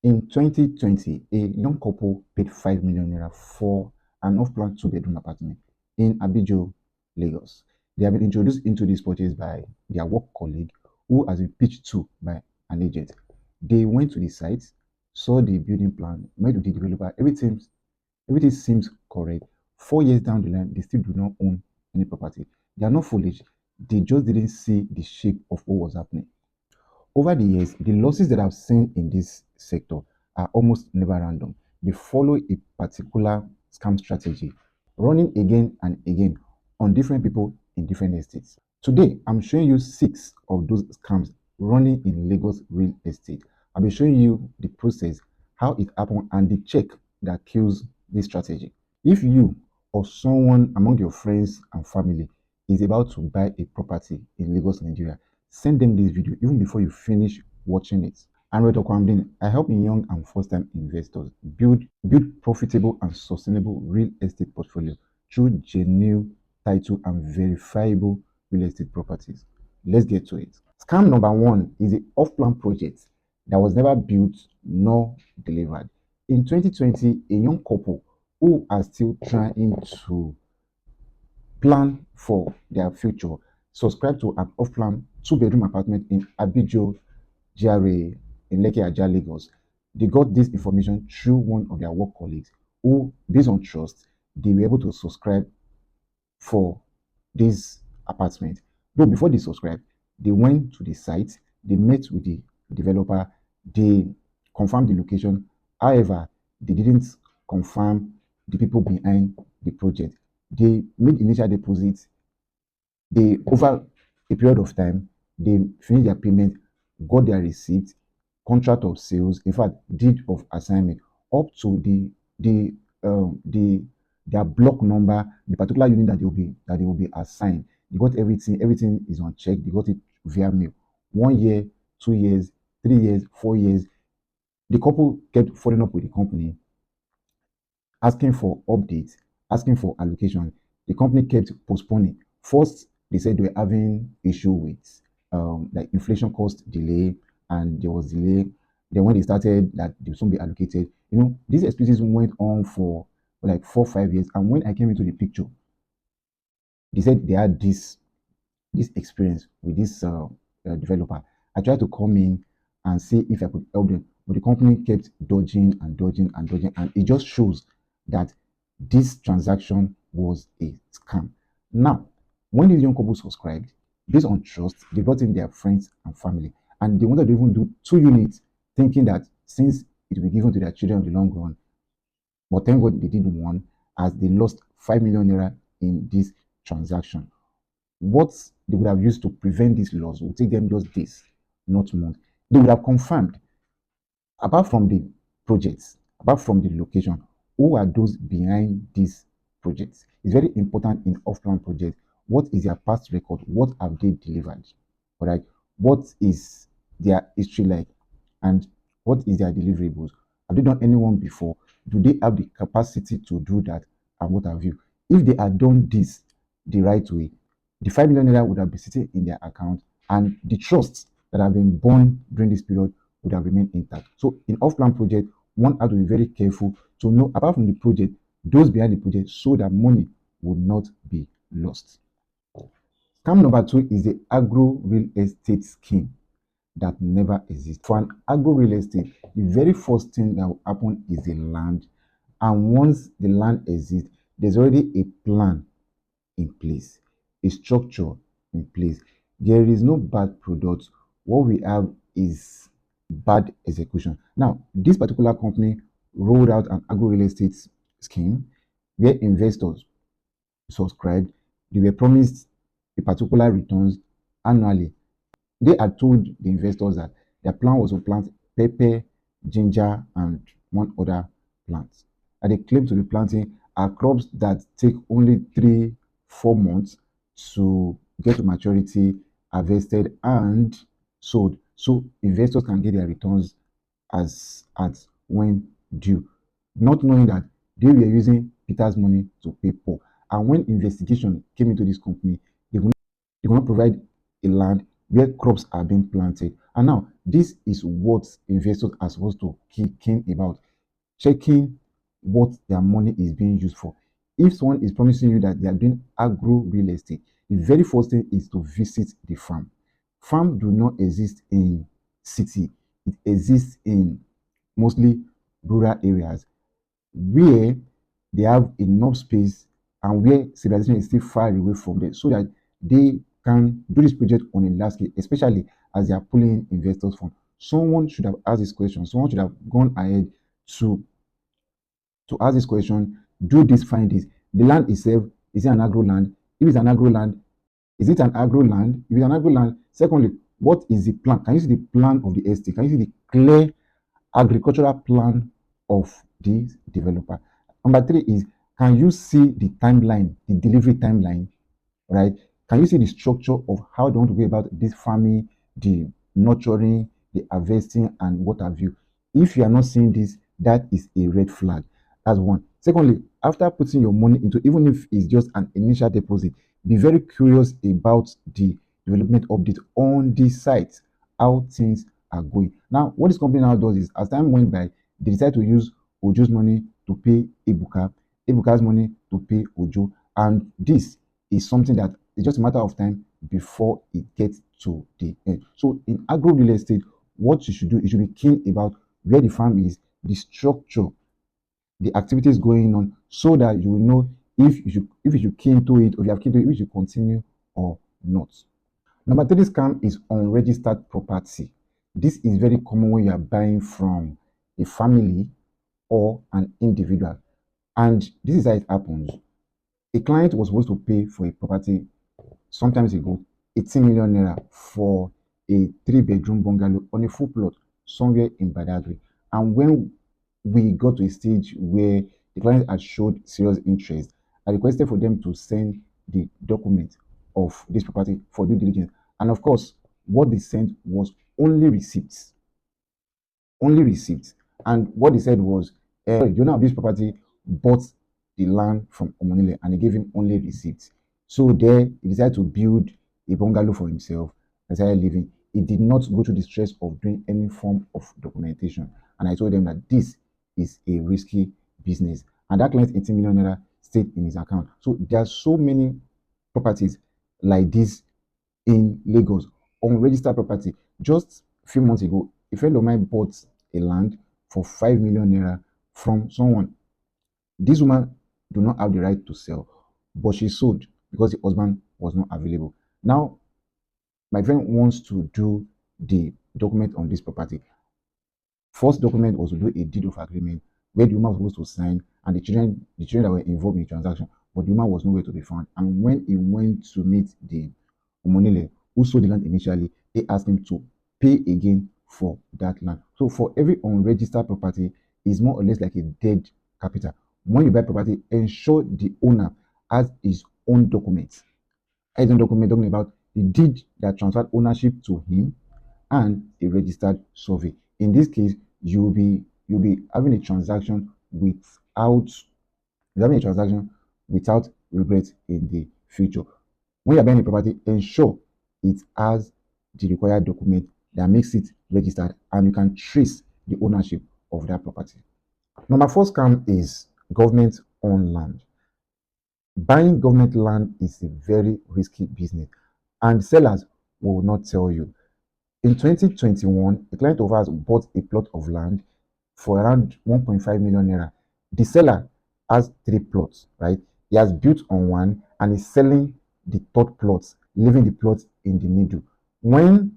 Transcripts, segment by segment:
In 2020, a young couple paid 5 million naira for an off-plan two-bedroom apartment in Abijo, Lagos. They have been introduced into this purchase by their work colleague, who has been pitched to by an agent. They went to the site, saw the building plan, met with the developer. Everything seems correct. 4 years down the line, they still do not own any property. They are not foolish. They just didn't see the shape of what was happening. Over the years, the losses that I've seen in this sector are almost never random. They follow a particular scam strategy, running again and again on different people in different estates. Today, I'm showing you 6 of those scams running in Lagos real estate. I'll be showing you the process, how it happened, and the check that kills this strategy. If you or someone among your friends and family is about to buy a property in Lagos, Nigeria, send them this video even before you finish watching it. I help young and first-time investors build profitable and sustainable real estate portfolio through genuine title and verifiable real estate properties. Let's get to it. Scam number 1 is the off-plan project that was never built nor delivered. In 2020, a young couple who are still trying to plan for their future subscribe to an off-plan two-bedroom apartment in Abijo, GRA, in Lekki, Ajah, Lagos. They got this information through one of their work colleagues who, based on trust, they were able to subscribe for this apartment. Though before they subscribed, they went to the site, they met with the developer, they confirmed the location. However, they didn't confirm the people behind the project. They made initial deposits. They, over a period of time, they finished their payment, got their receipt, contract of sales, in fact, deed of assignment, up to the their block number, the particular unit that they will be assigned. They got everything. Everything is on check. They got it via mail. 1 year, 2 years, 3 years, 4 years. The couple kept following up with the company, asking for updates, asking for allocation. The company kept postponing. First, they said they were having issue with like inflation cost delay, and there was delay. Then when they started that they will soon be allocated, these expenses went on for like 4 5 years. And when I came into the picture, they said they had this experience with this developer. I tried to come in and see if I could help them, but the company kept dodging and dodging and dodging, and it just shows that this transaction was a scam. Now, when these young couple subscribed, based on trust, they brought in their friends and family, and they wanted to even do 2 units, thinking that since it will be given to their children in the long run. But thank God they did one, as they lost 5 million naira in this transaction. What they would have used to prevent this loss would take them just days, not months. They would have confirmed, apart from the projects, apart from the location, who are those behind these projects. It's very important in off-plan projects. What is their past record? What have they delivered? All right. What is their history like? And what is their deliverables? Have they done anyone before? Do they have the capacity to do that? And what have you? If they had done this the right way, the 5 million naira would have been sitting in their account, and the trusts that have been born during this period would have remained intact. So in off-plan project, one has to be very careful to know, apart from the project, those behind the project, so that money would not be lost. Scam number 2 is the agro real estate scheme that never exists. For an agro real estate, the very first thing that will happen is the land. And once the land exists, there's already a plan in place, a structure in place. There is no bad product. What we have is bad execution. Now, this particular company rolled out an agro real estate scheme where investors subscribed. They were promised a particular returns annually. They had told the investors that their plan was to plant pepper, ginger, and one other plant. And they claim to be planting are crops that take only 3 4 months to get to maturity, harvested, and sold. So investors can get their returns as at when due, not knowing that they were using Peter's money to pay Paul. And when investigation came into this company, they could not provide a land where crops are being planted. And now, this is what investors are supposed to keep keen about, checking what their money is being used for. If someone is promising you that they are doing agro real estate, the very first thing is to visit the farm. Farm do not exist in city. It exists in mostly rural areas where they have enough space and where civilization is still far away from them, so that they can do this project on a large scale, especially as they are pulling in investors from. Someone should have asked this question. Someone should have gone ahead to ask this question, do this, find this. The land itself, is it an agro land? If it's an agro land, is it an agro land? If it's an agro land, secondly, what is the plan? Can you see the plan of the estate? Can you see the clear agricultural plan of the developer? Number three is, can you see the timeline, the delivery timeline, right? Can you see the structure of how they want to go about this farming, the nurturing, the harvesting, and what have you? If you are not seeing this, that is a red flag. That's one. Secondly, after putting your money into, even if it's just an initial deposit, be very curious about the development update on the site, how things are going. Now, what this company now does is, as time went by, they decide to use Ojo's money to pay Ebuka, Ebuka's money to pay Ojo, and this is something that it's just a matter of time before it gets to the end. So in agro real estate, what you should do, you should be keen about where the farm is, the structure, the activities going on, so that you will know if you keen to it, or if you have keen to it, if you should continue or not. Number three scam is unregistered property. This is very common when you are buying from a family or an individual. And this is how it happens. A client was supposed to pay for a property sometimes ago 18 million naira for a 3-bedroom bungalow on a full plot somewhere in Badagry. And when we got to a stage where the client had showed serious interest, I requested for them to send the document of this property for due diligence. And of course, what they sent was only receipts. Only receipts. And what they said was, the owner of this property bought the land from Omonile and he gave him only receipts. So there, he decided to build a bungalow for himself and started living. He did not go through the stress of doing any form of documentation. And I told them that this is a risky business. And that client 18 million naira stayed in his account. So there are so many properties like this in Lagos, unregistered property. Just a few months ago, a friend of mine bought a land for 5 million naira from someone. This woman do not have the right to sell, but she sold because the husband was not available. Now, my friend wants to do the document on this property. First document was to do a deed of agreement where the woman was supposed to sign, and the children that were involved in the transaction, but the woman was nowhere to be found. And when he went to meet the Omonile, who sold the land initially, they asked him to pay again for that land. So for every unregistered property, is more or less like a dead capital. When you buy property, ensure the owner has his own documents. Has his own document talking about the deed that transferred ownership to him and a registered survey. In this case, you'll be having a transaction without regret in the future. When you're buying a property, ensure it has the required document that makes it registered and you can trace the ownership of that property. Number four scam is government owned land. Buying government land is a very risky business, and sellers will not tell you. In 2021, a client of ours bought a plot of land for around 1.5 million naira. The seller has three plots, right? He has built on one and is selling the third plot, leaving the plot in the middle. When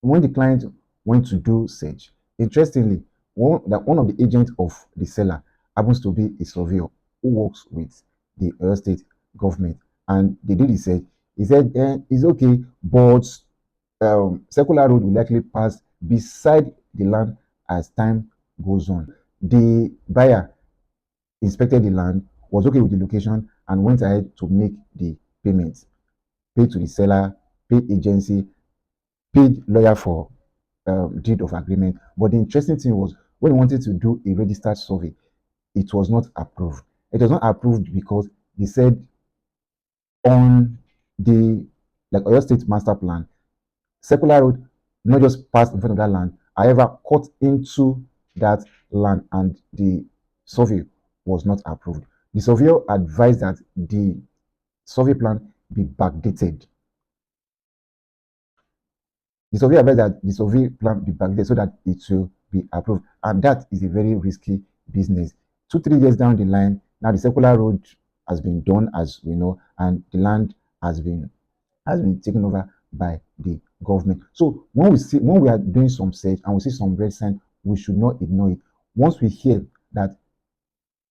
the client went to do search, interestingly, one of the agents of the seller happens to be a surveyor who works with the Oyo State government, and they did the search. He said, it's okay, but circular road will likely pass beside the land as time goes on. The buyer inspected the land, was okay with the location, and went ahead to make the payments. Paid to the seller, paid agency, paid lawyer for deed of agreement. But the interesting thing was, when he wanted to do a registered survey, it was not approved. It was not approved because they said on the Oyo State master plan, circular road not just passed in front of that land, however, cut into that land, and the survey was not approved. The surveyor advised that the survey plan be backdated. The survey advised that the survey plan be backdated so that it will be approved, and that is a very risky business. 2 3 years down the line, now the circular road has been done, as we know, and the land has been taken over by the government. So when we are doing some search and we see some red sign, we should not ignore it. Once we hear that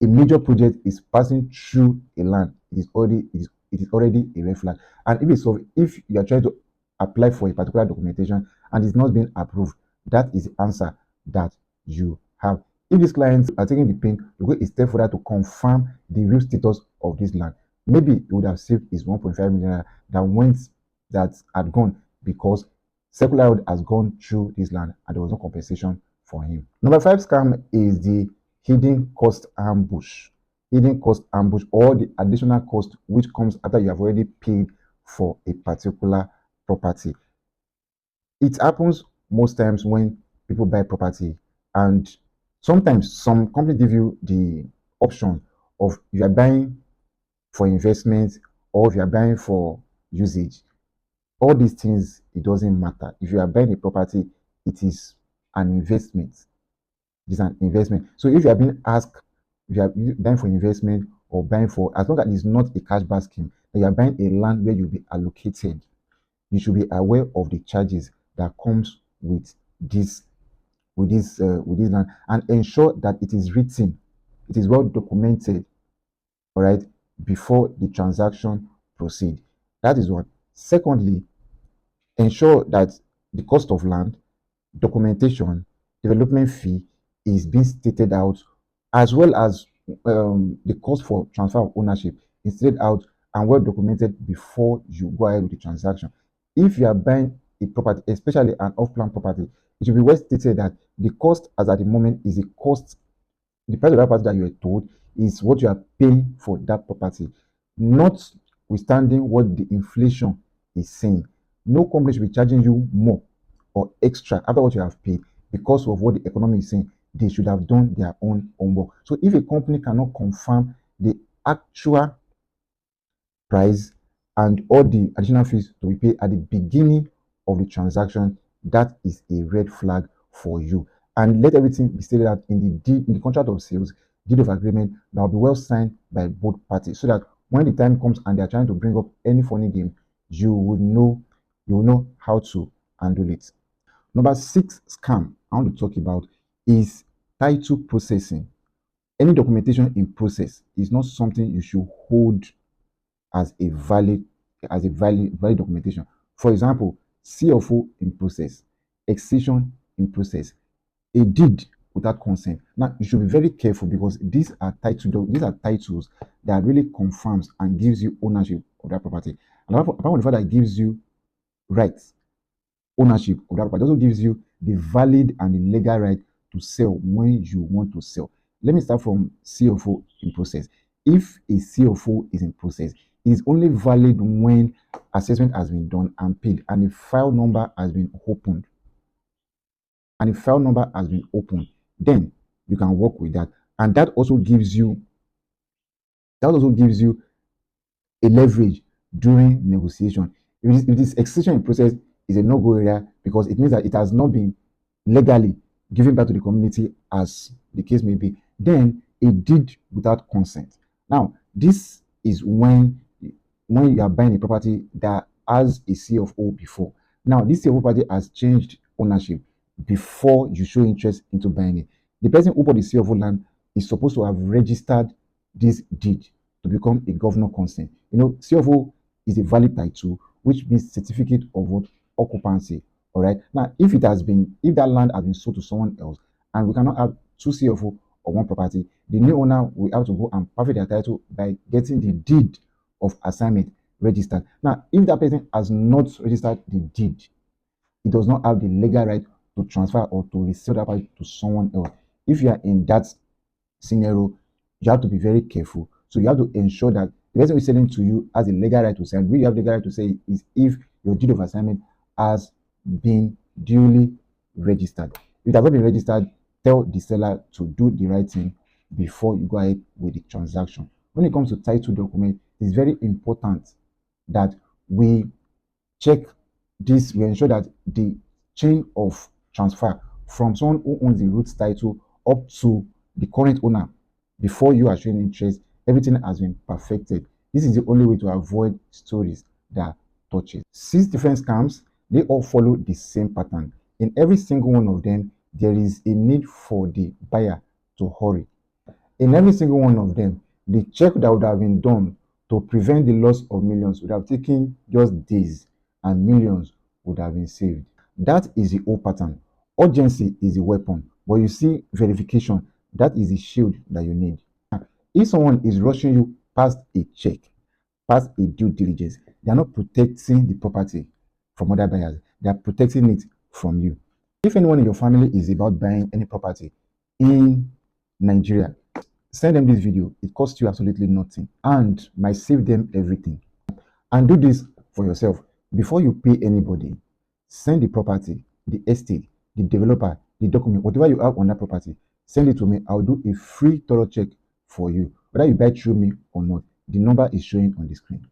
a major project is passing through a land, it is already a red flag. And if you are trying to apply for a particular documentation and it's not being approved, that is the answer that you have. If these clients are taking the pain to go a step further to confirm the real status of this land, maybe he would have saved his 1.5 million that had gone because circular road has gone through this land and there was no compensation for him. Number 5 scam is the hidden cost ambush. Hidden cost ambush, or the additional cost which comes after you have already paid for a particular property. It happens most times when people buy property, and sometimes some companies give you the option of if you are buying for investment or if you are buying for usage. All these things, it doesn't matter. If you are buying a property, it is an investment. It is an investment. So if you are being asked, if you are buying for investment or buying for, as long as it's not a cashback scheme, and you are buying a land where you'll be allocated, you should be aware of the charges that comes with this land, and ensure that it is written, it is well documented, all right, before the transaction proceed. That is one. Secondly, ensure that the cost of land, documentation, development fee is being stated out, as well as the cost for transfer of ownership is stated out and well documented before you go ahead with the transaction. If you are buying a property, especially an off-plan property, it should be well stated that the cost as at the moment is a cost, the price of that property that you are told is what you are paying for that property, notwithstanding what the inflation is saying. No company should be charging you more or extra after what you have paid because of what the economy is saying. They should have done their own homework. So if a company cannot confirm the actual price and all the additional fees to be paid at the beginning of the transaction, that is a red flag for you. And let everything be stated out in the deed, in the contract of sales, deed of agreement, that will be well signed by both parties, so that when the time comes and they are trying to bring up any funny game, you will know how to handle it. Number 6 scam I want to talk about is title processing. Any documentation in process is not something you should hold as a valid documentation. For example, CFO in process, excision in process, a deed without consent. Now you should be very careful because these are titles that really confirms and gives you ownership of that property. And apart from the fact that it gives you rights, ownership of that property, it also gives you the valid and the legal right to sell when you want to sell. Let me start from CFO in process. If a CFO is in process, it is only valid when assessment has been done and paid and a file number has been opened. Then you can work with that. And that also gives you a leverage during negotiation. If this extension in process is a no-go area because it means that it has not been legally given back to the community, as the case may be, then a deed without consent. Now, this is when you are buying a property that has a CFO before. Now, this CFO property has changed ownership before you show interest into buying it. The person who bought the CFO land is supposed to have registered this deed to become a governor consent. CFO is a valid title, which means certificate of what occupancy. All right. Now, if that land has been sold to someone else, and we cannot have two CFO on one property, the new owner will have to go and perfect their title by getting the deed of assignment registered. Now, if that person has not registered the deed, he does not have the legal right to transfer or to resell that property to someone else. If you are in that scenario, you have to be very careful. So you have to ensure that the person who is selling to you has a legal right to sell. Where you have the legal right to say is if your deed of assignment has been duly registered. If it has not been registered, tell the seller to do the right thing before you go ahead with the transaction. When it comes to title document, it's very important that we check this. We ensure that the chain of transfer from someone who owns the root title up to the current owner before you are showing interest, everything has been perfected. This is the only way to avoid stories that touches. 6 different scams, they all follow the same pattern. In every single one of them, there is a need for the buyer to hurry. In every single one of them, the check that would have been done to prevent the loss of millions would have taken just days and millions would have been saved. That is the old pattern. Urgency is a weapon, but you see, verification, that is the shield that you need. If someone is rushing you past a check, past a due diligence, they are not protecting the property from other buyers, they are protecting it from you. If anyone in your family is about buying any property in Nigeria, send them this video. It costs you absolutely nothing and might save them everything. And do this for yourself. Before you pay anybody, send the property, the estate, the developer, the document, whatever you have on that property, send it to me. I'll do a free thorough check for you, whether you buy through me or not. The number is showing on the screen.